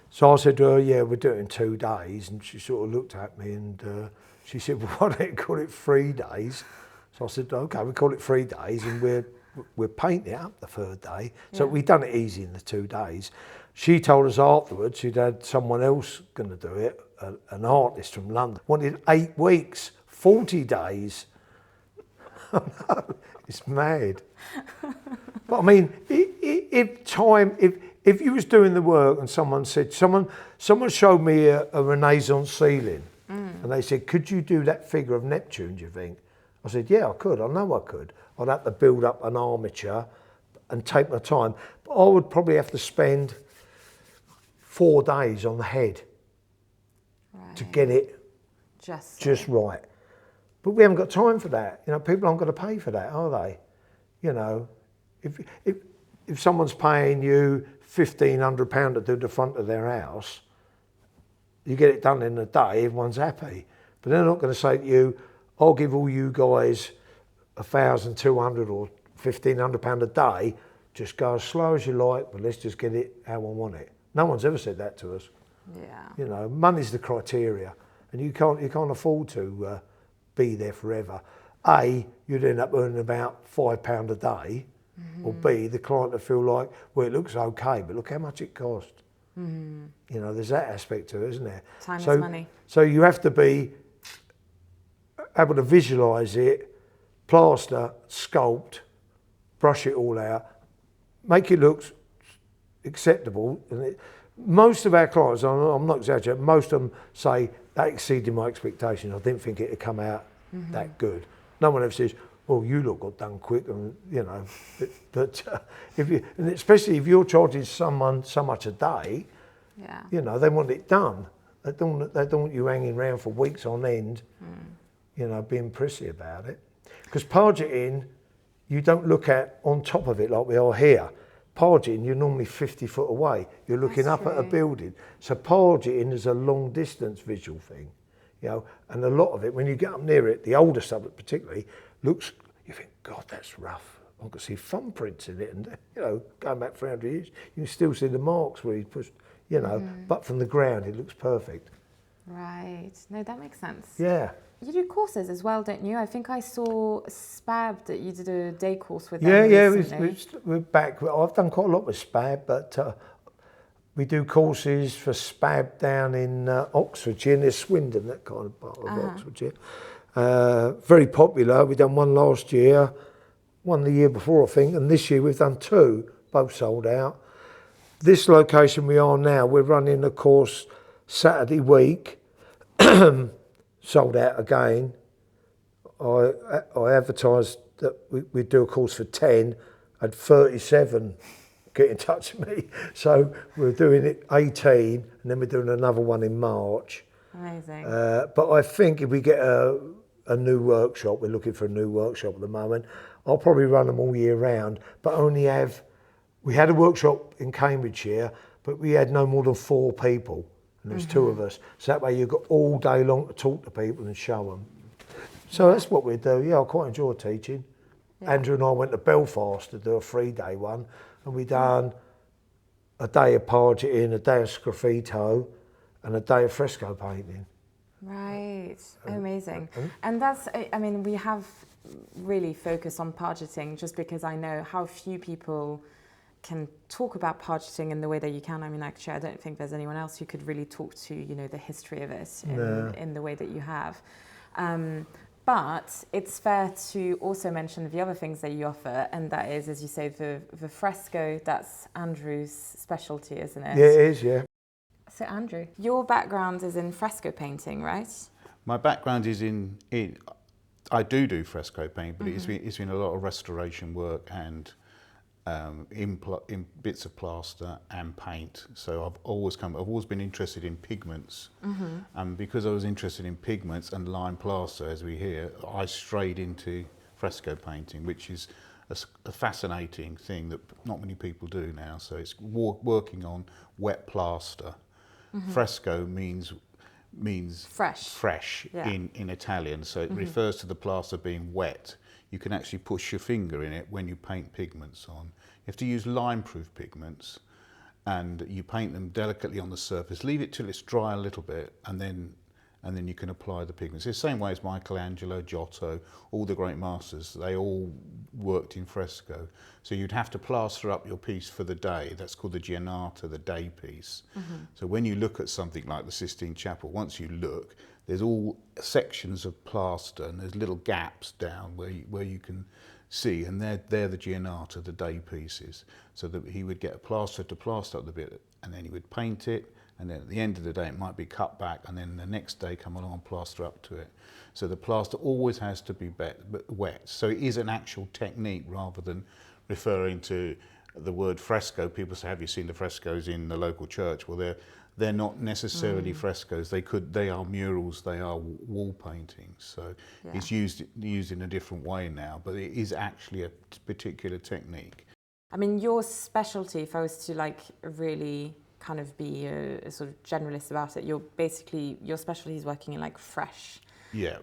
Speaker 1: So I said to her, yeah, we'll do it in 2 days. And she sort of looked at me and she said, well, why don't you call it 3 days? So I said, okay, we call it 3 days and we're painting it up the 3rd day. So we've done it easy in the 2 days. She told us afterwards she'd had someone else going to do it, an artist from London, wanted 8 weeks, 40 days. Oh no, it's mad. But I mean, if you was doing the work and someone showed me a Renaissance ceiling and they said, could you do that figure of Neptune, do you think? I said, yeah, I could. I know I could. I'd have to build up an armature and take my time. But I would probably have to spend 4 days on the head to get it just right. But we haven't got time for that. You know, people aren't going to pay for that, are they? You know, if someone's paying you £1,500 to do the front of their house, you get it done in a day, everyone's happy. But they're not going to say to you, I'll give all you guys £1,200 or £1,500 a day, just go as slow as you like, but let's just get it how I want it. No one's ever said that to us. Yeah. You know, money's the criteria, and you can't afford to be there forever. A, you'd end up earning about £5 a day, or B, the client will feel like, well, it looks okay, but look how much it cost. You know, there's that aspect to it, isn't there?
Speaker 2: Time is money.
Speaker 1: So you have to be able to visualise it, plaster, sculpt, brush it all out, make it look acceptable. And most of our clients, I'm not exaggerating, most of them say that exceeded my expectations. I didn't think it'd come out that good. No one ever says, well, you look got done quick, and you know. But and especially if you're charging someone so much a day, you know, they want it done. They don't want you hanging around for weeks on end, you know, being prissy about it. Because pargetting, you don't look at on top of it like we are here. Pargetting, you're normally 50 foot away. You're looking up at a building. So pargetting is a long distance visual thing, you know, and a lot of it, when you get up near it, the older stuff particularly, looks, you think, God, that's rough. I can see thumbprints in it, and you know, going back 300 years, you can still see the marks where he pushed, you know, but from the ground it looks perfect. Right, no, that makes sense. Yeah. You do courses as well, don't you? I think I saw SPAB that you did a day course with them recently. We're back. I've done quite a lot with SPAB, but we do courses for SPAB down in Oxfordshire, near Swindon, that kind of part of Oxfordshire. Very popular. We've done one last year, one the year before, I think, and this year we've done 2, both sold out. This location we are now, we're running a course Saturday week, sold out again. I advertised that we'd do a course for 10, had 37 get in touch with me. So we're doing it 18, and then we're doing another one in March. Amazing. But I think if we get a new workshop, we're looking for a new workshop at the moment, I'll probably run them all year round, but we had a workshop in Cambridgeshire, but we had no more than 4 people. And there's 2 of us. So that way you've got all day long to talk to people and show them. So that's what we do. Yeah, I quite enjoy teaching. Yeah. Andrew and I went to Belfast to do a 3-day one, and we done a day of pargetting, a day of sgraffito, and a day of fresco painting. Right, amazing. And that's, I mean, we have really focused on pargetting just because I know how few people
Speaker 2: can talk about pargeting in the way that you can. I mean, actually, I don't think there's anyone else who could really talk to, you know, the history of it in the way that you have. But it's fair to also mention the other things that you offer, and that is, as you say, the fresco. That's Andrew's specialty, isn't it?
Speaker 1: Yeah, it is, yeah.
Speaker 2: So Andrew, your background is in fresco painting, right?
Speaker 3: My background is in I do fresco painting, but it's been a lot of restoration work and in bits of plaster and paint. So I've always been interested in pigments, and because I was interested in pigments and lime plaster, as we hear, I strayed into fresco painting, which is a fascinating thing that not many people do now. So it's working on wet plaster. Fresco means fresh
Speaker 2: yeah.
Speaker 3: in Italian, so it refers to the plaster being wet. You can actually push your finger in it when you paint pigments on. You have to use lime-proof pigments, and you paint them delicately on the surface. Leave it till it's dry a little bit, and then you can apply the pigments. It's the same way as Michelangelo, Giotto, all the great masters. They all worked in fresco. So you'd have to plaster up your piece for the day. That's called the giornata, the day piece. So when you look at something like the Sistine Chapel, once you look, there's all sections of plaster, and there's little gaps down where you can see, and they're the giornata, the day pieces. So that he would get a plaster to plaster up the bit, and then he would paint it, and then at the end of the day it might be cut back, and then the next day come along and plaster up to it. So the plaster always has to be wet. So it is an actual technique rather than referring to the word fresco. People say, have you seen the frescoes in the local church? Well, they're not necessarily frescoes. They are murals, they are wall paintings. So it's used in a different way now, but it is actually a particular technique.
Speaker 2: I mean, your specialty, if I was to like really kind of be a sort of generalist about it, your specialty is working in like fresh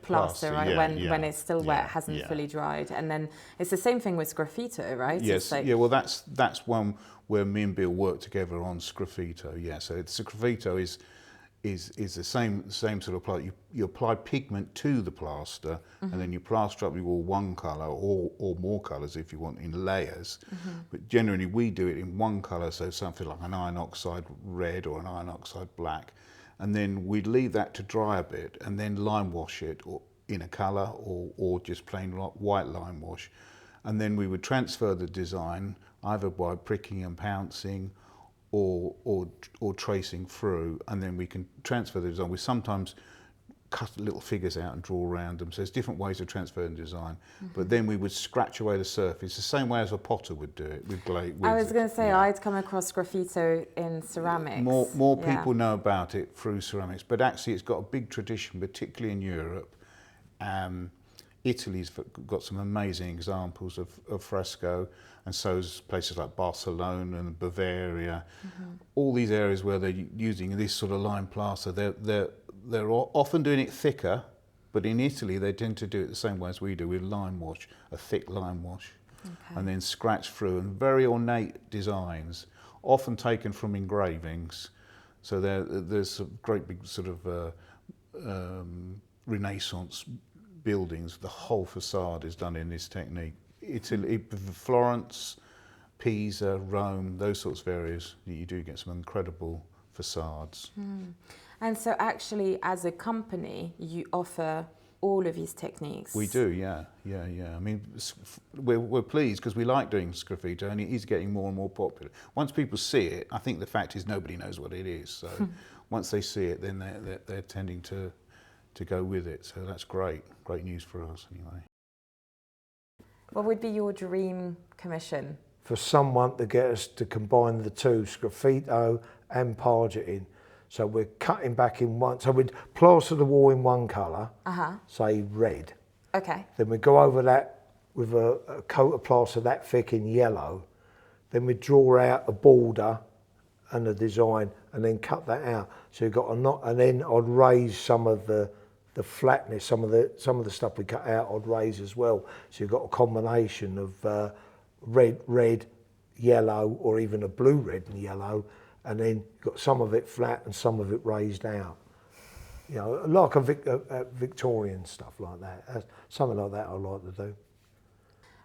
Speaker 2: plaster, right?
Speaker 3: Yeah,
Speaker 2: when it's still wet, hasn't fully dried, and then it's the same thing with sgraffito, right?
Speaker 3: Yes, well, that's one where me and Bill work together on sgraffito. Yeah, so sgraffito is the same sort of play. You apply pigment to the plaster, and then you plaster up your wall one colour or more colours if you want, in layers. But generally we do it in one colour, so something like an iron oxide red or an iron oxide black. And then we'd leave that to dry a bit and then lime wash it or in a colour or just plain white lime wash. And then we would transfer the design either by pricking and pouncing or tracing through, and then we can transfer the design. We sometimes cut little figures out and draw around them. So there's different ways of transferring design. But then we would scratch away the surface, the same way as a potter would do it with glaze.
Speaker 2: I was going to say, I'd come across sgraffito in ceramics.
Speaker 3: More people know about it through ceramics, but actually it's got a big tradition, particularly in Europe. Italy's got some amazing examples of fresco, and so is places like Barcelona and Bavaria. All these areas where they're using this sort of lime plaster, they're often doing it thicker, but in Italy they tend to do it the same way as we do with lime wash, a thick lime wash, and then scratch through, and very ornate designs, often taken from engravings. So there's some great big sort of Renaissance buildings. The whole facade is done in this technique. Italy, Florence, Pisa, Rome, those sorts of areas, you do get some incredible facades.
Speaker 2: And so actually, as a company, you offer all of these techniques.
Speaker 3: We do, yeah. I mean, we're pleased because we like doing sgraffito, and it is getting more and more popular. Once people see it, I think the fact is nobody knows what it is. So once they see it, then they're tending to go with it. So that's great news for us anyway.
Speaker 2: What would be your dream commission?
Speaker 1: For someone to get us to combine the two, sgraffito and pargetting. So we're cutting back in one, so we'd plaster the wall in one colour, say red.
Speaker 2: Okay.
Speaker 1: Then we'd go over that with a coat of plaster that thick in yellow. Then we'd draw out a border and a design and then cut that out. So you've got a knot, and then I'd raise some of the flatness, some of the stuff we cut out I'd raise as well. So you've got a combination of red, yellow, or even a blue, red and yellow, and then you've got some of it flat and some of it raised out. You know, like a Victorian stuff like that. Something like that I like to do.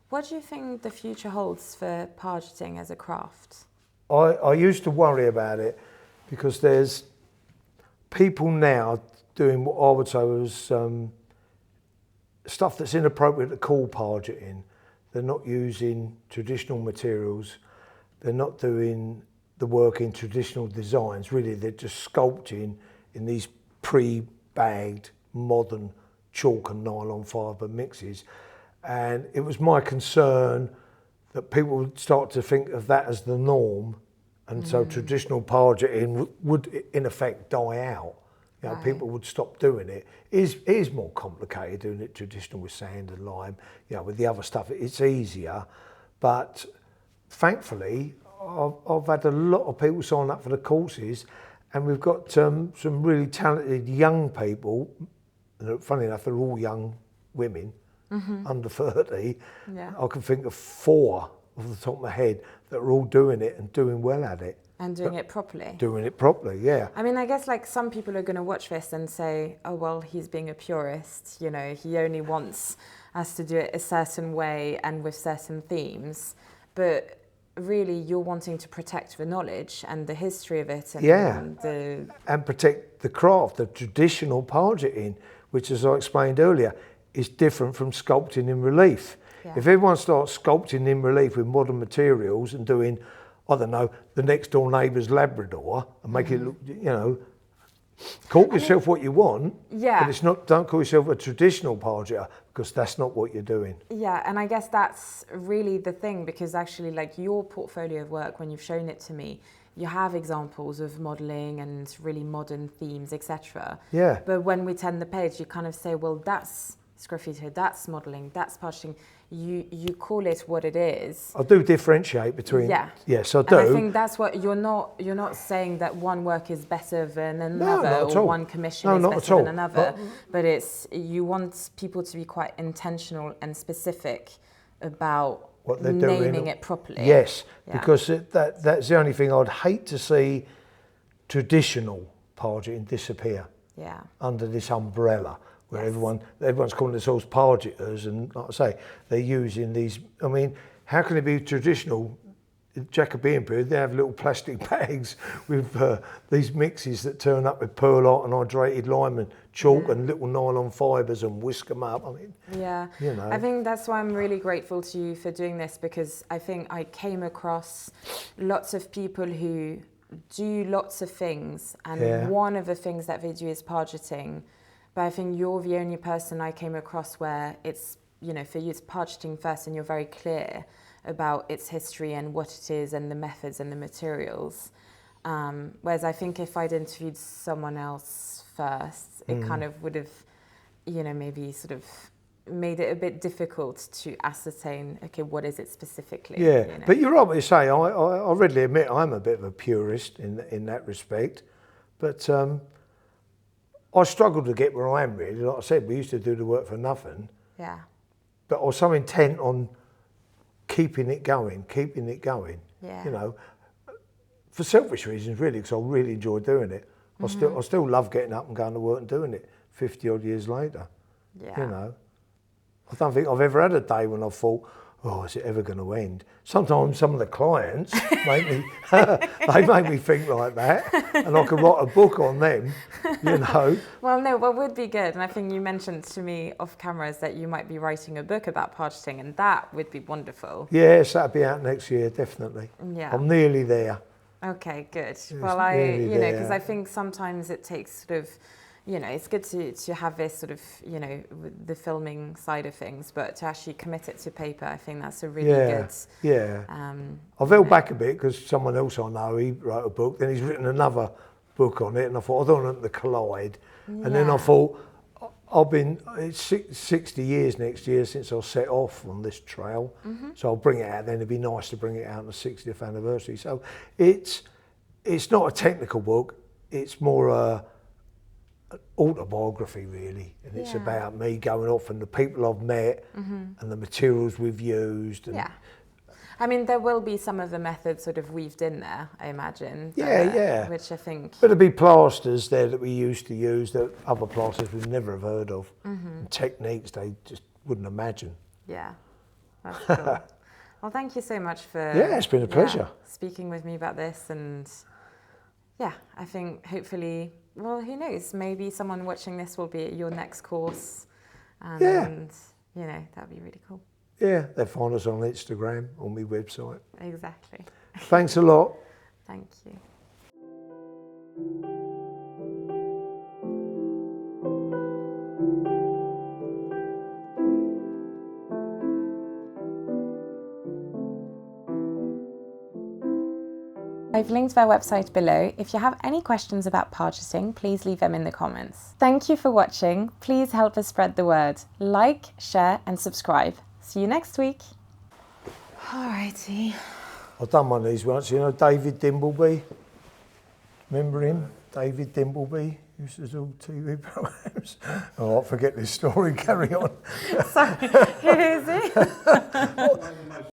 Speaker 2: What do you think the future holds for pargeting as a craft?
Speaker 1: I used to worry about it because there's people now doing what I would say was stuff that's inappropriate to call pargeting. They're not using traditional materials. They're not doing the work in traditional designs. Really, they're just sculpting in these pre-bagged modern chalk and nylon fibre mixes. And it was my concern that people would start to think of that as the norm, and so traditional pargeting would in effect die out. You know, people would stop doing it. It is more complicated doing it traditional with sand and lime. You know, with the other stuff, it's easier. But thankfully, I've had a lot of people sign up for the courses, and we've got some really talented young people. Funny enough, they're all young women, under 30.
Speaker 2: Yeah.
Speaker 1: I can think of 4 off the top of my head that are all doing it and doing well at it.
Speaker 2: And doing it properly.
Speaker 1: Doing it properly, yeah.
Speaker 2: I mean, I guess like some people are going to watch this and say, oh, well, he's being a purist. You know, he only wants us to do it a certain way and with certain themes. But really, you're wanting to protect the knowledge and the history of it. And
Speaker 1: and protect the craft, the traditional pargeting, which, as I explained earlier, is different from sculpting in relief.
Speaker 2: Yeah.
Speaker 1: If everyone starts sculpting in relief with modern materials and doing, I don't know, the next door neighbour's Labrador and make it look, you know, call yourself what you want,
Speaker 2: yeah.
Speaker 1: but it's not. Don't call yourself a traditional pargeter, because that's not what you're doing.
Speaker 2: Yeah, and I guess that's really the thing, because actually, like, your portfolio of work, when you've shown it to me, you have examples of modelling and really modern themes, etc.
Speaker 1: Yeah.
Speaker 2: But when we turn the page, you kind of say, well, that's sgraffito, that's modelling, that's pargeting. You call it what it is.
Speaker 1: I do differentiate between.
Speaker 2: Yeah.
Speaker 1: Yes, I do.
Speaker 2: And I think that's what you're not saying that one work is better than another,
Speaker 1: not at
Speaker 2: or
Speaker 1: all.
Speaker 2: one commission is
Speaker 1: not
Speaker 2: better
Speaker 1: at all.
Speaker 2: than another. But it's, you want people to be quite intentional and specific about
Speaker 1: What they're
Speaker 2: naming
Speaker 1: doing.
Speaker 2: it properly.
Speaker 1: Yes,
Speaker 2: Yeah.
Speaker 1: because that's the only thing I'd hate to see traditional pargeting disappear
Speaker 2: Yeah.
Speaker 1: under this umbrella, where
Speaker 2: Yes.
Speaker 1: everyone's calling themselves pargeters, and like I say, they're using these. I mean, how can it be traditional? Jacobean period, they have little plastic bags with these mixes that turn up with perlite and hydrated lime and chalk and little nylon fibres and whisk them up. I mean,
Speaker 2: Yeah,
Speaker 1: you know.
Speaker 2: I think that's why I'm really grateful to you for doing this, because I think I came across lots of people who do lots of things, and one of the things that they do is pargeting. But I think you're the only person I came across where it's, you know, for you it's pargeting first, and you're very clear about its history and what it is and the methods and the materials. Whereas I think if I'd interviewed someone else first, it kind of would have, you know, maybe sort of made it a bit difficult to ascertain, okay, what is it specifically?
Speaker 1: Yeah,
Speaker 2: you know?
Speaker 1: but you're right what you say. I readily admit I'm a bit of a purist in that respect, but I struggle to get where I am really. Like I said, we used to do the work for nothing,
Speaker 2: Yeah,
Speaker 1: but I was so intent on keeping it going.
Speaker 2: yeah.
Speaker 1: You know, for selfish reasons really, because I really enjoy doing it. I still love getting up and going to work and doing it 50 odd years later.
Speaker 2: Yeah.
Speaker 1: You know, I don't think I've ever had a day when I thought, oh, is it ever going to end? Sometimes some of the clients make me, they make me think like that, and I could write a book on them, you know.
Speaker 2: Well, no, what would be good, and I think you mentioned to me off camera, is that you might be writing a book about pargeting, and that would be wonderful.
Speaker 1: Yes, that'll be out next year, definitely.
Speaker 2: Yeah.
Speaker 1: I'm nearly there.
Speaker 2: Okay, good.
Speaker 1: It's
Speaker 2: Well,
Speaker 1: nearly
Speaker 2: you know,
Speaker 1: there.
Speaker 2: because I think sometimes it takes sort of, you know, it's good to have this sort of, you know, the filming side of things, but to actually commit it to paper, I think that's a really good.
Speaker 1: Yeah. I've
Speaker 2: you
Speaker 1: held
Speaker 2: know.
Speaker 1: back a bit because someone else I know, he wrote a book, then he's written another book on it, and I thought, I don't want them to collide. And then I
Speaker 2: Yeah.
Speaker 1: thought, it's 60 years next year since I set off on this trail, so I'll bring it out then. It'd be nice to bring it out on the 60th anniversary. So it's not a technical book, it's more an autobiography really, and it's
Speaker 2: Yeah.
Speaker 1: about me going off and the people I've met and the materials we've used. And
Speaker 2: Yeah. I mean, there will be some of the methods sort of weaved in there, I imagine.
Speaker 1: Yeah.
Speaker 2: Which I think.
Speaker 1: But there'll be plasters there that we used to use that other plasters we'd never have heard of, and techniques they just wouldn't imagine.
Speaker 2: Yeah. That's cool. Well, thank you so much for
Speaker 1: it's been a pleasure
Speaker 2: speaking with me about this. And yeah, I think hopefully, well, who knows, maybe someone watching this will be at your next course, and you know, that'd be really cool.
Speaker 1: Yeah, they find us on Instagram, on my website.
Speaker 2: Exactly.
Speaker 1: Thanks a lot.
Speaker 2: Thank you. I've linked our website below. If you have any questions about pargeting, please leave them in the comments. Thank you for watching. Please help us spread the word. Like, share and subscribe. See you next week. Alrighty.
Speaker 1: I've done one of these once, you know, David Dimbleby. Remember him? David Dimbleby used to do TV programs. Oh, I forget this story, carry on.
Speaker 2: Sorry, who is he?